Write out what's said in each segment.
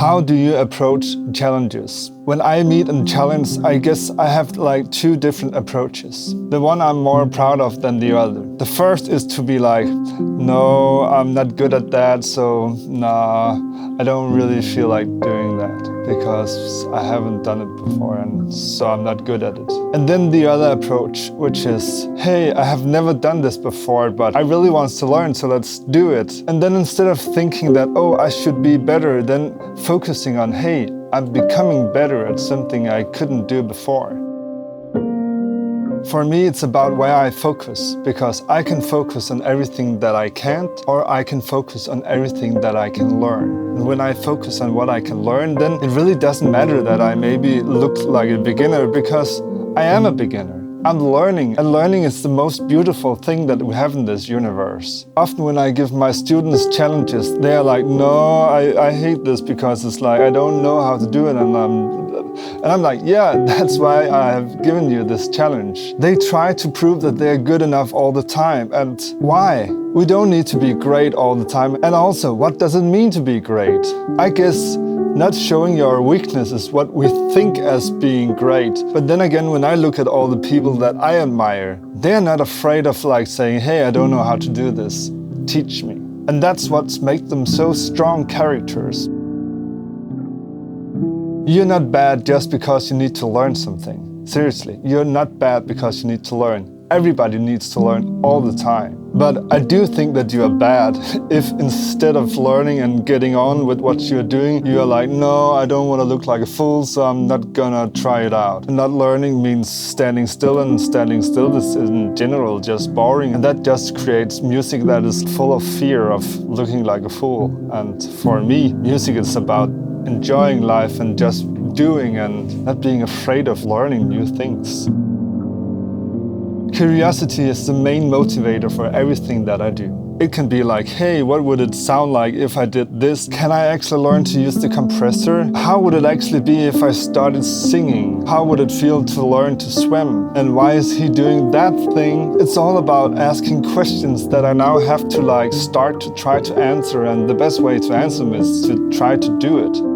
How do you approach challenges? When I meet a challenge, I guess I have like two different approaches. The one I'm more proud of than the other. The first is to be like, no, I'm not good at that, so nah, I don't really feel like doing that because I haven't done it before and so I'm not good at it. And then the other approach, which is, hey, I have never done this before, but I really want to learn, so let's do it. And then instead of thinking that, oh, I should be better, then focusing on, hey, I'm becoming better at something I couldn't do before. For me, it's about where I focus, because I can focus on everything that I can't, or I can focus on everything that I can learn. And when I focus on what I can learn, then it really doesn't matter that I maybe look like a beginner, because I am a beginner. I'm learning, and learning is the most beautiful thing that we have in this universe. Often when I give my students challenges, they are like, no, I hate this because it's like, I don't know how to do it, and I'm like, yeah, that's why I have given you this challenge. They try to prove that they're good enough all the time, and why? We don't need to be great all the time, and also, what does it mean to be great? I guess not showing your weakness is what we think as being great. But then again, when I look at all the people that I admire, they're not afraid of like saying, hey, I don't know how to do this, teach me. And that's what makes them so strong characters. You're not bad just because you need to learn something. Seriously, you're not bad because you need to learn. Everybody needs to learn all the time. But I do think that you are bad if instead of learning and getting on with what you're doing, you are like, no, I don't want to look like a fool, so I'm not gonna try it out. And not learning means standing still, and standing still is in general just boring. And that just creates music that is full of fear of looking like a fool. And for me, music is about enjoying life and just doing and not being afraid of learning new things. Curiosity is the main motivator for everything that I do. It can be like, hey, what would it sound like if I did this? Can I actually learn to use the compressor? How would it actually be if I started singing? How would it feel to learn to swim? And why is he doing that thing? It's all about asking questions that I now have to like start to try to answer, and the best way to answer them is to try to do it.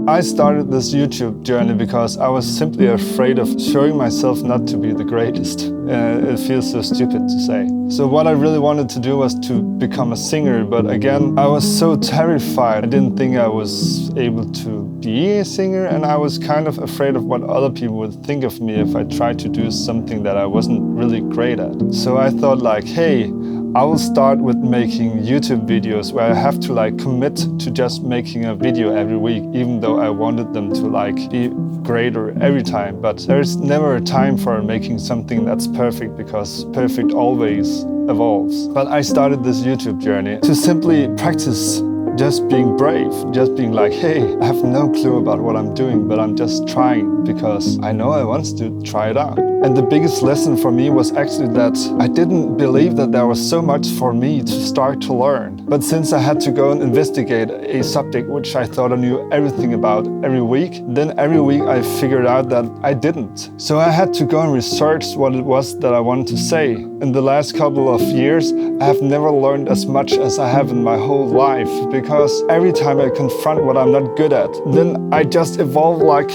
I started this YouTube journey because I was simply afraid of showing myself not to be the greatest. It feels so stupid to say. So what I really wanted to do was to become a singer, but again, I was so terrified. I didn't think I was able to be a singer, and I was kind of afraid of what other people would think of me if I tried to do something that I wasn't really great at. So I thought like, hey, I will start with making YouTube videos where I have to like commit to just making a video every week, even though I wanted them to like be greater every time. But there's never a time for making something that's perfect, because perfect always evolves. But I started this YouTube journey to simply practice just being brave, just being like, hey, I have no clue about what I'm doing, but I'm just trying because I know I want to try it out. And the biggest lesson for me was actually that I didn't believe that there was so much for me to start to learn. But since I had to go and investigate a subject which I thought I knew everything about every week, then every week I figured out that I didn't. So I had to go and research what it was that I wanted to say. In the last couple of years, I have never learned as much as I have in my whole life, because every time I confront what I'm not good at, then I just evolve like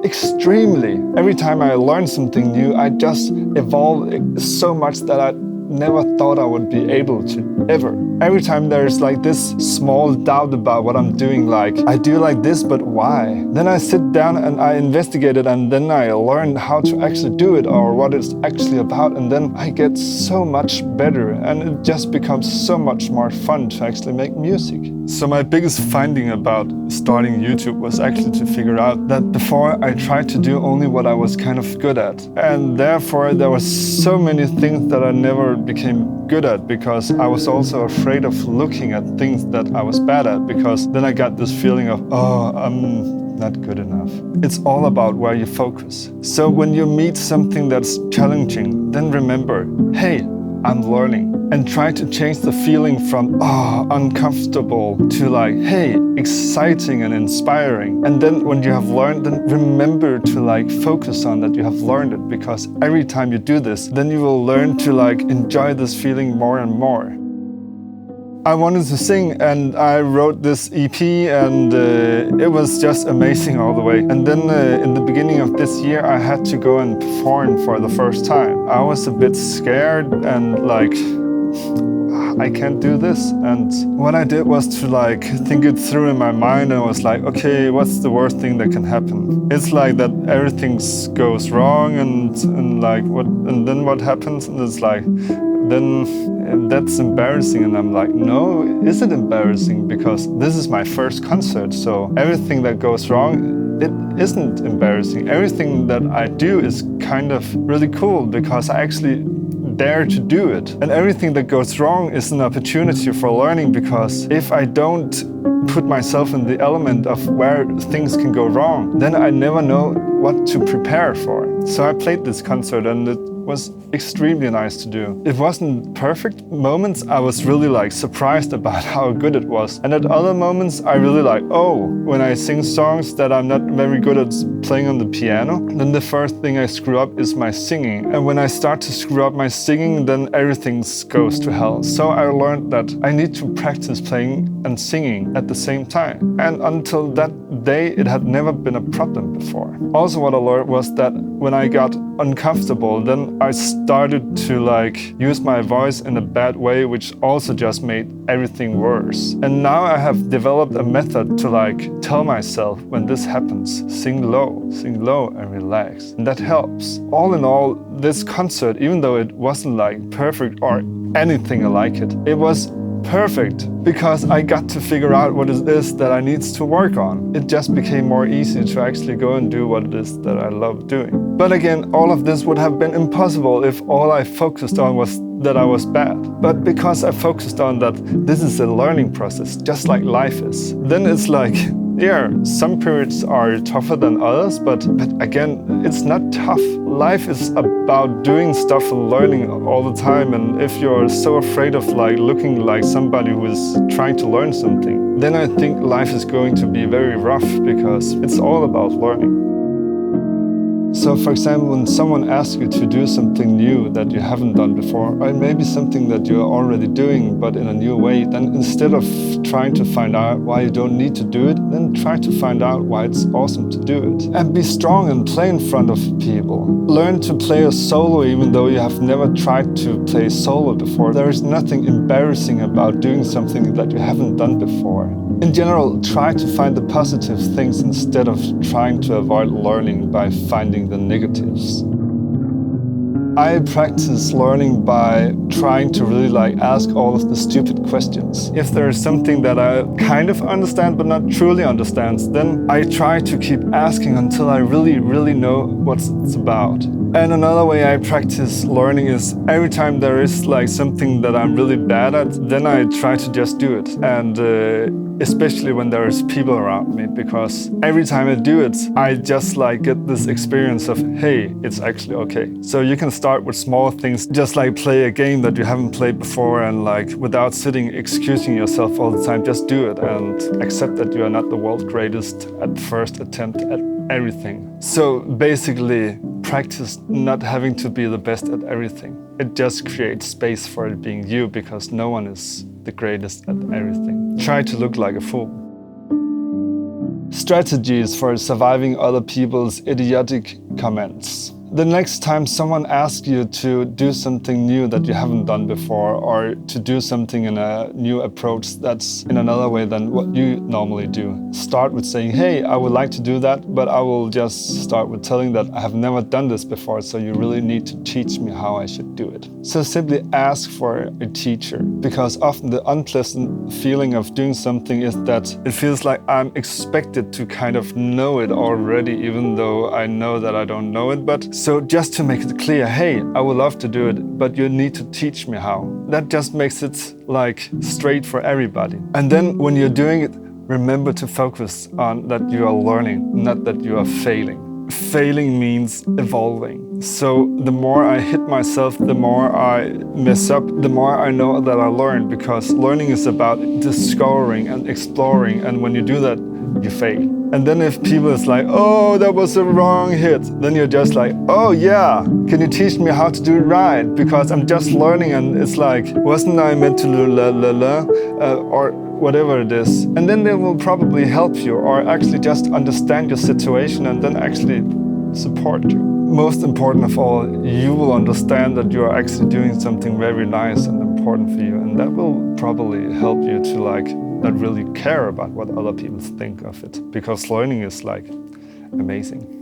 extremely. Every time I learn something new, I just evolve so much that I never thought I would be able to, ever. Every time there's like this small doubt about what I'm doing, like, I do like this, but why? Then I sit down and I investigate it, and then I learn how to actually do it, or what it's actually about, and then I get so much better, and it just becomes so much more fun to actually make music. So my biggest finding about starting YouTube was actually to figure out that before I tried to do only what I was kind of good at, and therefore there were so many things that I never became good at, because I was also afraid of looking at things that I was bad at, because then I got this feeling of, oh, I'm not good enough. It's all about where you focus. So when you meet something that's challenging, then remember, hey, I'm learning. And try to change the feeling from, oh, uncomfortable to like, hey, exciting and inspiring. And then when you have learned, then remember to like focus on that you have learned it, because every time you do this, then you will learn to like enjoy this feeling more and more. I wanted to sing, and I wrote this EP, and it was just amazing all the way. And then in the beginning of this year, I had to go and perform for the first time. I was a bit scared and like, I can't do this. And what I did was to like think it through in my mind, and was like, okay, what's the worst thing that can happen? It's like that everything goes wrong, and like what, and then what happens? And it's like, then that's embarrassing. And I'm like, no, is it embarrassing? Because this is my first concert, so everything that goes wrong, it isn't embarrassing. Everything that I do is kind of really cool because I actually dare to do it. And everything that goes wrong is an opportunity for learning, because if I don't put myself in the element of where things can go wrong, then I never know what to prepare for. So I played this concert, and it was extremely nice to do. It wasn't perfect. Moments I was really like surprised about how good it was. And at other moments I really like, oh, when I sing songs that I'm not very good at playing on the piano, then the first thing I screw up is my singing. And when I start to screw up my singing, then everything goes to hell. So I learned that I need to practice playing and singing at the same time. And until that day, it had never been a problem before. Also what I learned was that when I got uncomfortable, then I started to like use my voice in a bad way, which also just made everything worse. And now I have developed a method to like tell myself when this happens, sing low and relax. And that helps. All in all, this concert, even though it wasn't like perfect or anything like it, it was perfect because I got to figure out what it is that I need to work on. It just became more easy to actually go and do what it is that I love doing. But again, all of this would have been impossible if all I focused on was that I was bad. But because I focused on that this is a learning process, just like life is, then it's like, yeah, some periods are tougher than others, but again, it's not tough. Life is about doing stuff and learning all the time. And if you're so afraid of like looking like somebody who is trying to learn something, then I think life is going to be very rough, because it's all about learning. So for example, when someone asks you to do something new that you haven't done before, or maybe something that you're already doing but in a new way, then instead of trying to find out why you don't need to do it, then try to find out why it's awesome to do it. And be strong and play in front of people. Learn to play a solo even though you have never tried to play solo before. There is nothing embarrassing about doing something that you haven't done before. In general, try to find the positive things instead of trying to avoid learning by finding the negatives. I practice learning by trying to really like ask all of the stupid questions. If there is something that I kind of understand but not truly understand, then I try to keep asking until I really know what it's about. And another way I practice learning is every time there is like something that I'm really bad at, then I try to just do it. And especially when there's people around me, because every time I do it, I just like get this experience of, hey, it's actually okay. So you can start with small things, just like play a game that you haven't played before, and like without sitting excusing yourself all the time, just do it and accept that you are not the world's greatest at first attempt at everything. So basically, practice not having to be the best at everything. It just creates space for it being you, because no one is the greatest at everything. Try to look like a fool. Strategies for surviving other people's idiotic comments. The next time someone asks you to do something new that you haven't done before, or to do something in a new approach that's in another way than what you normally do, start with saying, hey, I would like to do that, but I will just start with telling that I have never done this before, so you really need to teach me how I should do it. So simply ask for a teacher, because often the unpleasant feeling of doing something is that it feels like I'm expected to kind of know it already, even though I know that I don't know it. But so just to make it clear, hey, I would love to do it, but you need to teach me how. That just makes it like straight for everybody. And then when you're doing it, remember to focus on that you are learning, not that you are failing. Failing means evolving. So the more I hit myself, the more I mess up, the more I know that I learn, because learning is about discovering and exploring, and when you do that, you fail. And then if people is like, oh, that was a wrong hit, then you're just like, oh yeah, can you teach me how to do it right? Because I'm just learning, and it's like, wasn't I meant to or whatever it is. And then they will probably help you, or actually just understand your situation and then actually support you. Most important of all, you will understand that you are actually doing something very nice and important for you, and that will probably help you to not really care about what other people think of it, because learning is amazing.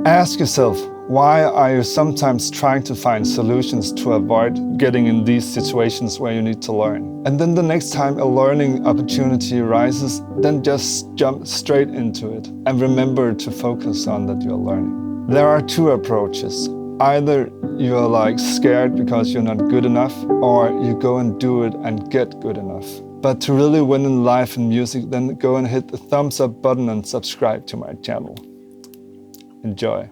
Ask yourself, why are you sometimes trying to find solutions to avoid getting in these situations where you need to learn? And then the next time a learning opportunity arises, then just jump straight into it and remember to focus on that you're learning. There are two approaches. Either you're scared because you're not good enough, or you go and do it and get good enough. But to really win in life and music, then go and hit the thumbs up button and subscribe to my channel. Enjoy.